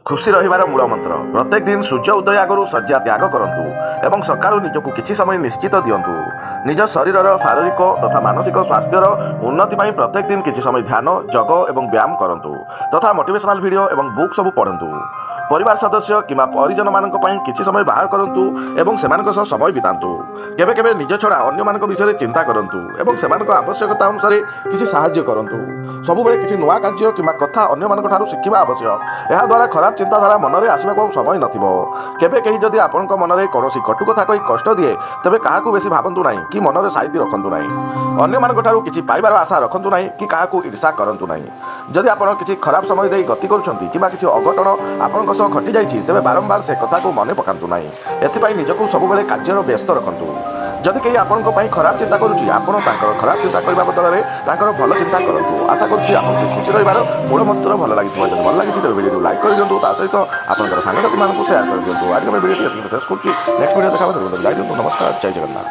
खुशी रहिबार मूल मंत्र प्रत्येक दिन सूर्य उदय आगु शଯ୍या त्याग करूँ एवं सकाळु निजक किछि समय निश्चित दिंतु। निज शरीर शारीरिक तथा मानसिक स्वास्थ्यर उन्नति पर प्रत्येक दिन किछि समय ध्यान योग एवं व्यायाम करूँ तथा मोटिवेशनल वीडियो एवं बुक सब पढ़ु। परिवार सदस्य किंवा परिजन मानक पई किछि समय बाहर करंतु एवं सेमानक सह समय बितांतु। केबे केबे निज छड़ा अन्य मानक विषय चिंता करंतु एवं सेमानक आवश्यकता अनुसार किछि सहाय्य करंतु। सबुबेले किछि नुआ कार्य किंवा कथा अन्य मानक ठारू शिखिबा आवश्यक। एहा द्वारा खराब चिंताधारा मनरे आसिबाको समय नथिबो। केबे केही जदि आपनक मनरे कोनोसी कटु कथा कहि कष्ट दिए तबे काहाकू बेसी भाबंतु नाही कि मनरे साइति रखंतु नाही। अन्य मानक ठारू किछि पाइबार आशा रखंतु नाही कि काहाकू ईर्षा करंतु नाही। जदि आपण किछि खराब समय देई गति करूछंती किंवा किछि अघटन आपनक सह घटी जाइछि तेबे बारंबार से कथा को मने पकांतु नाही। एथिपाई निजको सबुबेले कार्यर व्यस्त रखंतु। जदि केही आपनक पई खराब चिंता करूछि आपण तांकर खराब चिंता करबा बदଳରେ तांकर भल चिंता करंतु। आशा करूछि आपन खुशी रहिबार मूल मंत्र भल लागिथिबो। जदि भल लागिछि तेबे वीडियो लाइक कर दियंतु ता सहित आपनकर सांगसाथी मानकु शेयर कर दियंतु। आज के वीडियो टी शेयर करूछि। नेक्स्ट वीडियो देखाबो। नमस्कार, जय जगन्नाथ।